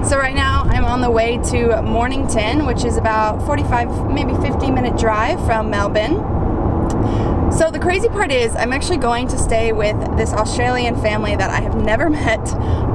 So right now I'm on the way to Mornington, which is about 45, maybe 50-minute drive from Melbourne. So the crazy part is I'm actually going to stay with this Australian family that I have never met.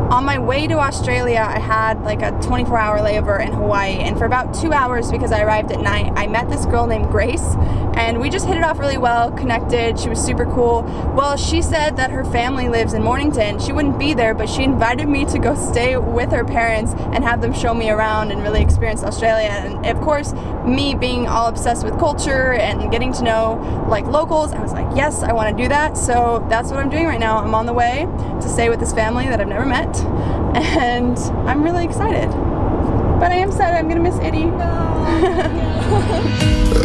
On my way to Australia, I had like a 24-hour layover in Hawaii, and for about 2 hours, because I arrived at night, I met this girl named Grace, and we just hit it off really well, connected. She was super cool. Well, she said that her family lives in Mornington. She wouldn't be there, but she invited me to go stay with her parents and have them show me around and really experience Australia. And of course, me being all obsessed with culture and getting to know like locals, I was like, yes, I want to do that. So that's what I'm doing right now. I'm on the way to stay with this family that I've never met, and I'm really excited. But I am sad I'm gonna miss Eddie.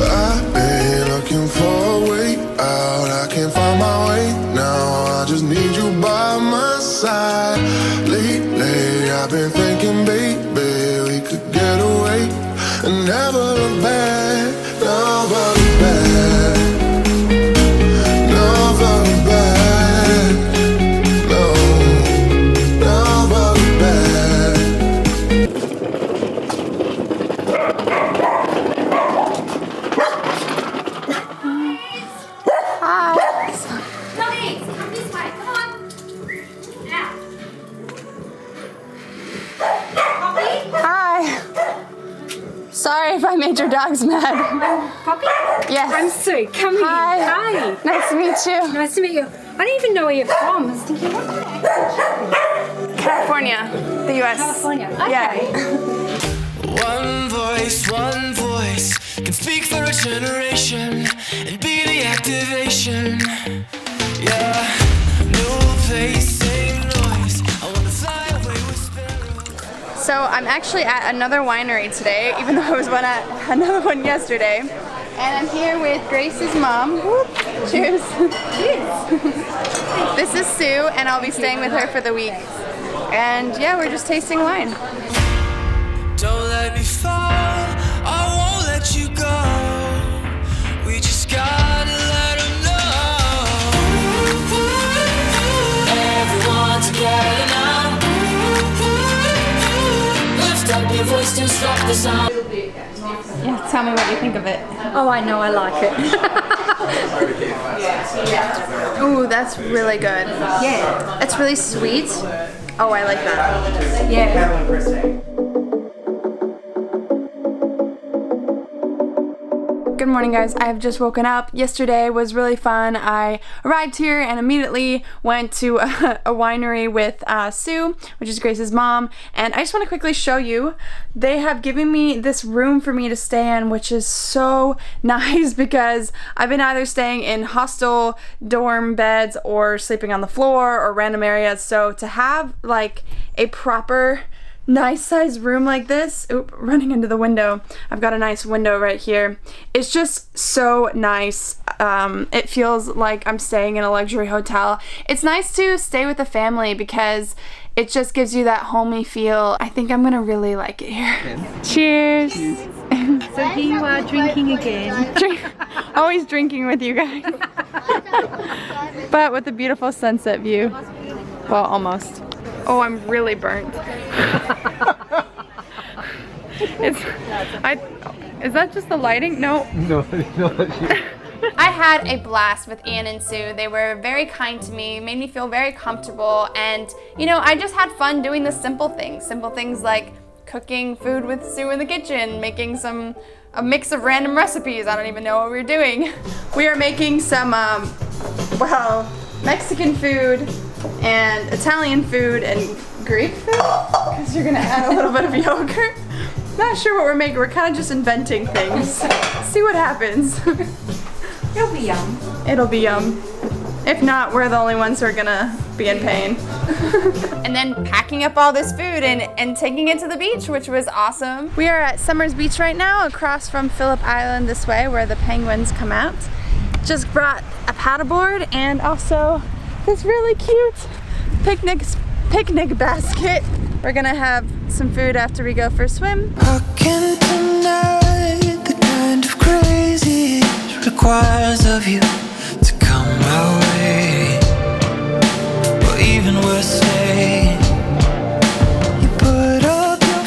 I've been looking for a way out. I can't find my way now. I just need you by my side. Lately I've been thinking, baby, we could get away and never look back. Never look back. Never look back. No, never look back. Sorry if I made your dogs mad. Poppy? Yes. I'm Sue. Come here. Hi. Nice to meet you. Nice to meet you. I don't even know where you're from. I was thinking, what the heck? California, the U.S. California. Okay. Yeah. One voice can speak for a generation and be the activation. Yeah, no place, same noise. I wanna fly away with sparrows. So I'm actually at another winery today, even though I was at another one yesterday. And I'm here with Grace's mom. Whoop. Cheers. Cheers. This is Sue, and I'll be staying with her for the week. And yeah, we're just tasting wine. Don't let me fall, I won't let you go. We just gotta let them know. Everyone together now. Lift up your voice to stop the sound. Yeah, tell me what you think of it. Oh, I know. I like it. Ooh, that's really good. Yeah. It's really sweet. Oh, I like that. Yeah. Good morning, guys. I have just woken up. Yesterday was really fun. I arrived here and immediately went to a winery with Sue, which is Grace's mom, and I just want to quickly show you. They have given me this room for me to stay in, which is so nice because I've been either staying in hostel dorm beds or sleeping on the floor or random areas. So to have like a proper nice sized room like this, running into the window, I've got a nice window right here, it's just so nice. It feels like I'm staying in a luxury hotel. It's nice to stay with a family because it just gives you that homey feel. I think I'm gonna really like it here. Cheers. So here you are drinking again. Always drinking with you guys. But with a beautiful sunset view. Well, almost. Oh, I'm really burnt. Is that just the lighting? No. No, that's you. I had a blast with Ian and Sue. They were very kind to me, made me feel very comfortable, and you know, I just had fun doing the simple things like cooking food with Sue in the kitchen, making a mix of random recipes. I don't even know what we were doing. We are making some, well, Mexican food and Italian food and Greek food, because you're gonna add a little bit of yogurt. Not sure what we're making. We're kind of just inventing things. See what happens. It'll be yum. It'll be yum. If not, we're the only ones who are gonna be in pain. And then packing up all this food and taking it to the beach, which was awesome. We are at Summers Beach right now, across from Phillip Island this way, where the penguins come out. Just brought a paddleboard and also this really cute picnic basket. We're gonna have some food after we go for a swim. I can't deny the kind of crazy it requires of you to come my way. Or even worse, say you put up your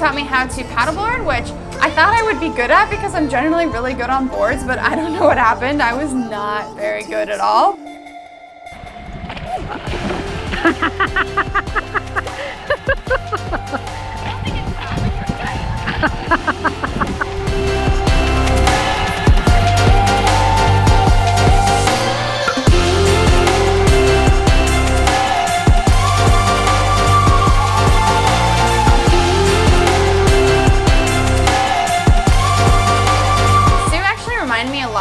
taught me how to paddleboard, which I thought I would be good at because I'm generally really good on boards, but I don't know what happened. I was not very good at all.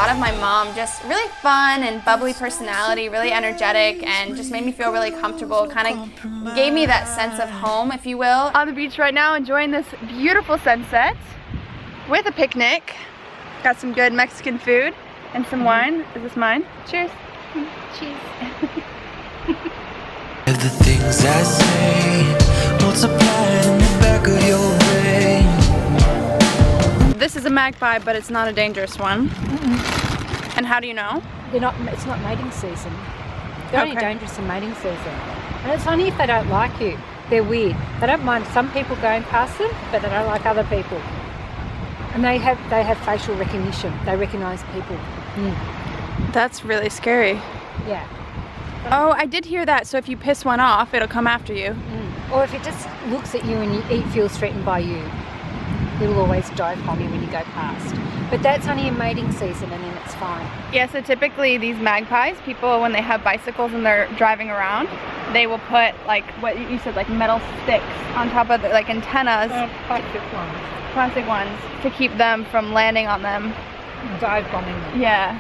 Of my mom, just really fun and bubbly personality, really energetic, and just made me feel really comfortable. Kind of gave me that sense of home, if you will. On the beach right now, enjoying this beautiful sunset with a picnic. Got some good Mexican food and some wine. Is this mine? Cheers. Cheers. The things I say multiplied in the back of your brain. This is a magpie, but it's not a dangerous one. And how do you know? They're not. It's not mating season. They're only dangerous in mating season. And it's only if they don't like you. They're weird. They don't mind some people going past them, but they don't like other people. And they have facial recognition. They recognise people. That's really scary. Yeah. Oh, I did hear that. So if you piss one off, it'll come after you. Or if it just looks at you and it feels threatened by you, it'll always dive bomb you when you go past. But that's only in mating season, and then it's fine. Yeah, so typically these magpies, people, when they have bicycles and they're driving around, they will put, like what you said, like metal sticks on top of the, like antennas. Plastic ones to keep them from landing on them. Dive bombing them. Yeah.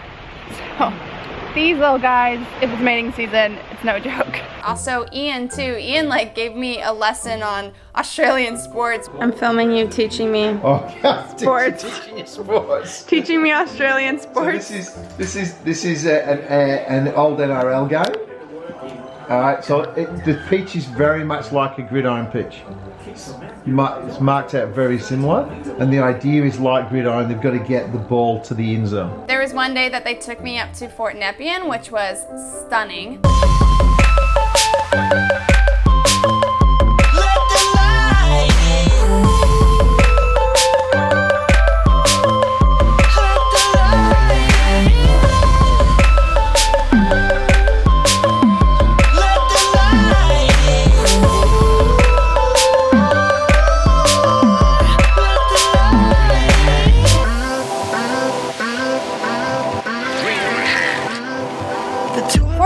So these little guys, if it's mating season, it's no joke. Also Ian too. Ian like gave me a lesson on Australian sports. I'm filming you teaching me sports. Teaching you sports. Teaching me Australian sports. So this is an old NRL game. Alright, so the pitch is very much like a gridiron pitch. It's marked out very similar, and the idea is like gridiron, they've got to get the ball to the end zone. There was one day that they took me up to Fort Nepean, which was stunning.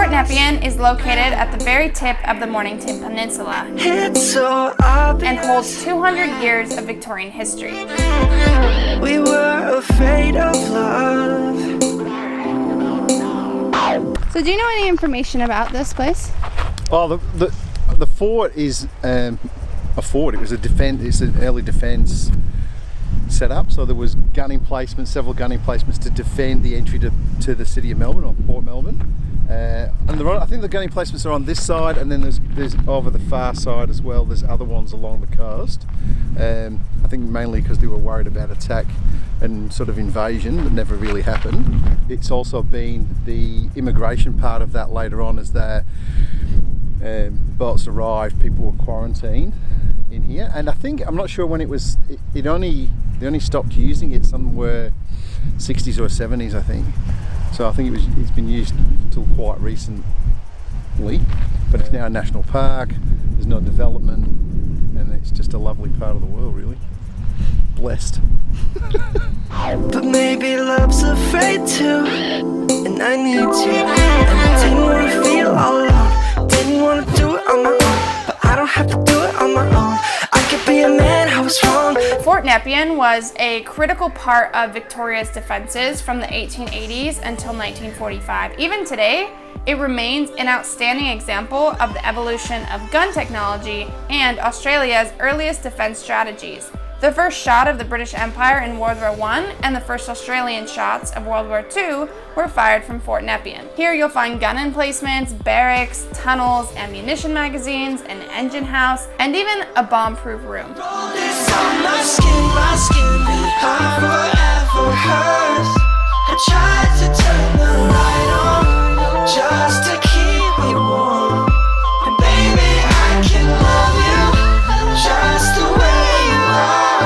Nepean is located at the very tip of the Mornington Peninsula and holds 200 years of Victorian history. We were afraid of love. So do you know any information about this place? Oh, the fort is a fort. It was a defense. It's an early defense set up. So there was gun emplacements, several gun emplacements to defend the entry to the city of Melbourne, or Port Melbourne. And I think the gun emplacements are on this side, and then there's over the far side as well. There's other ones along the coast. I think mainly because they were worried about attack and sort of invasion that never really happened. It's also been the immigration part of that later on, as their boats arrived, people were quarantined in here. And I think, I'm not sure when it was, they only stopped using it somewhere 60s or 70s, I think. So I think it's been used until quite recently, but it's now a national park. There's no development, and it's just a lovely part of the world, really. Blessed. But maybe love's afraid to, and I need to. And I didn't want to feel all alone, didn't want to do it on my own, but I don't have to do it on my own. I could be a man, I was wrong. Fort Nepean was a critical part of Victoria's defenses from the 1880s until 1945. Even today, it remains an outstanding example of the evolution of gun technology and Australia's earliest defense strategies. The first shot of the British Empire in World War I and the first Australian shots of World War II were fired from Fort Nepean. Here you'll find gun emplacements, barracks, tunnels, ammunition magazines, an engine house, and even a bomb-proof room. My skin, I forever hurts. I tried to turn the light on just to keep me warm. And baby, I can love you just the way you are.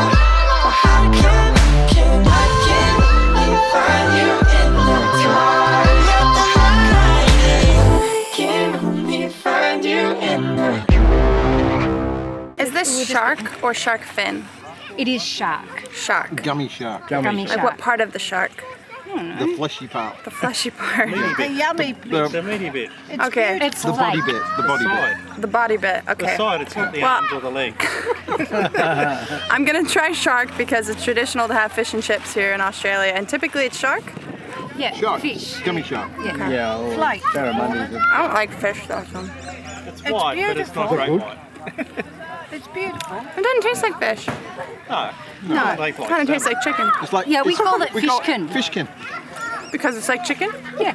or shark fin? It is shark. Shark. Gummy shark. Gummy Like shark. what part of the shark? The fleshy part. The fleshy part. The yummy bit. The meaty bit. Okay. It's The body like bit. The body bit. Side. The body bit. Okay. The side, it's not the Well- arms or the legs. I'm gonna try shark because it's traditional to have fish and chips here in Australia, and typically it's shark. yeah, Shark. fish. Gummy shark. Yeah, or Like- barramundi. I don't like fish though. So. It's white, but it's not beautiful. great white. It's beautiful. It doesn't taste like fish. No, they It kind of tastes like chicken It's like Yeah, we it's- call it we call fishkin. Fishkin. because it's like chicken. Yeah.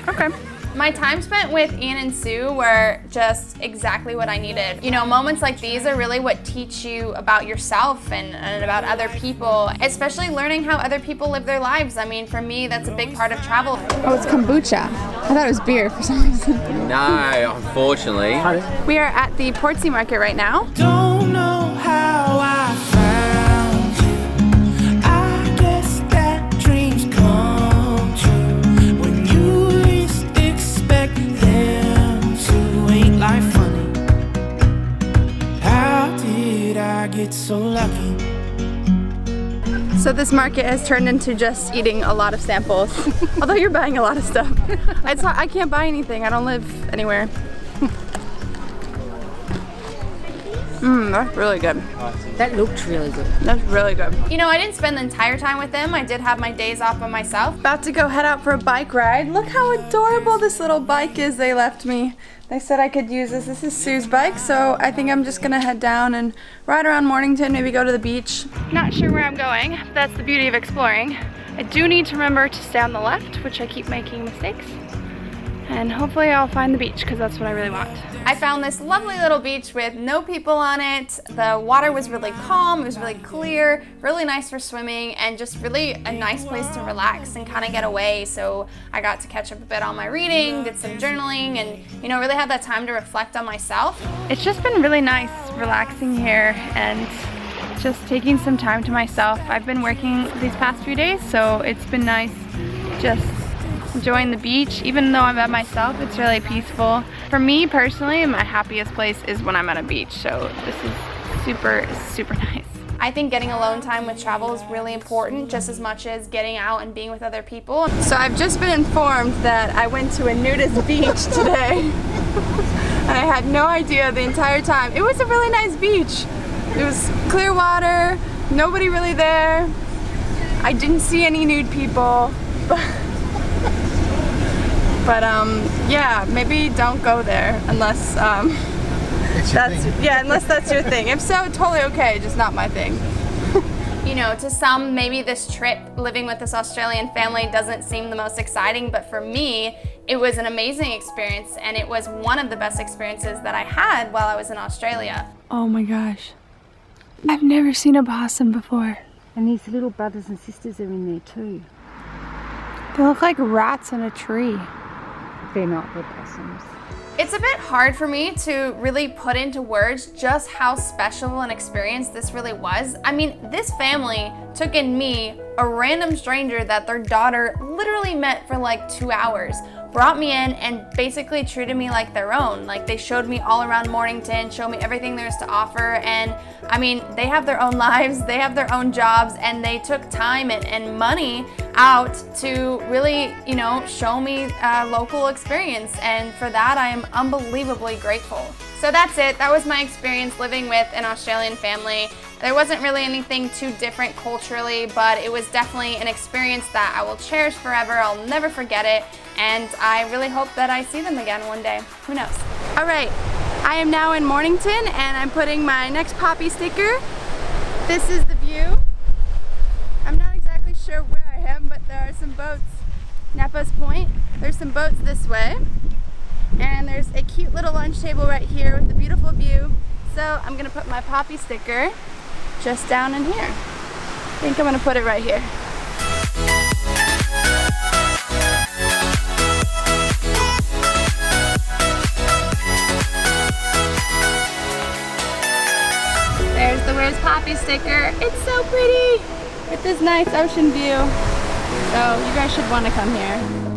Okay. My time spent with Ian and Sue were just exactly what I needed. You know, moments like these are really what teach you about yourself and about other people, especially learning how other people live their lives. I mean, for me, that's a big part of travel. Oh, it's kombucha. I thought it was beer for some reason. No, unfortunately. We are at the Portsea Market right now. Don't know how I found you. I guess that dreams come true when you least expect them to. Ain't life funny? How did I get so lucky? So this market has turned into just eating a lot of samples. Although you're buying a lot of stuff. I can't buy anything. I don't live anywhere. That's really good. That looked really good. That's really good. You know, I didn't spend the entire time with them. I did have my days off by myself. About to go head out for a bike ride. Look how adorable this little bike is they left me. They said I could use this. This is Sue's bike, so I think I'm just gonna head down and ride around Mornington, maybe go to the beach. Not sure where I'm going. That's the beauty of exploring. I do need to remember to stay on the left, which I keep making mistakes. And hopefully I'll find the beach, because that's what I really want. I found this lovely little beach with no people on it. The water was really calm, it was really clear, really nice for swimming, and just really a nice place to relax and kind of get away. So I got to catch up a bit on my reading, did some journaling, and you know, really had that time to reflect on myself. It's just been really nice relaxing here and just taking some time to myself. I've been working these past few days, so it's been nice just enjoying the beach. Even though I'm by myself, it's really peaceful. For me personally, my happiest place is when I'm at a beach, so this is super, super nice. I think getting alone time with travel is really important, just as much as getting out and being with other people. So I've just been informed that I went to a nudist beach today. And I had no idea the entire time. It was a really nice beach. It was clear water, nobody really there. I didn't see any nude people, but yeah, maybe don't go there unless unless that's your thing. If so, totally okay, just not my thing. You know, to some, maybe this trip living with this Australian family doesn't seem the most exciting, but for me, it was an amazing experience, and it was one of the best experiences that I had while I was in Australia. Oh my gosh. I've never seen a possum before. And his little brothers and sisters are in there too. They look like rats in a tree. They're not, they're possums. It's a bit hard for me to really put into words just how special an experience this really was. I mean, this family took in me, a random stranger that their daughter literally met for like 2 hours, brought me in and basically treated me like their own. Like, they showed me all around Mornington, showed me everything there's to offer, and I mean, they have their own lives, they have their own jobs, and they took time and money out to really, you know, show me a local experience, and for that I am unbelievably grateful. So that's it. That was my experience living with an Australian family. There wasn't really anything too different culturally, but it was definitely an experience that I will cherish forever. I'll never forget it, and I really hope that I see them again one day. Who knows? All right, I am now in Mornington, and I'm putting my next poppy sticker. This is the view. I'm not exactly sure where I am, but there are some boats. Nepa's Point. There's some boats this way. And there's a cute little lunch table right here with a beautiful view. So I'm gonna put my poppy sticker just down in here. I think I'm gonna put it right here. There's the Where's Poppy sticker. It's so pretty with this nice ocean view. So you guys should want to come here.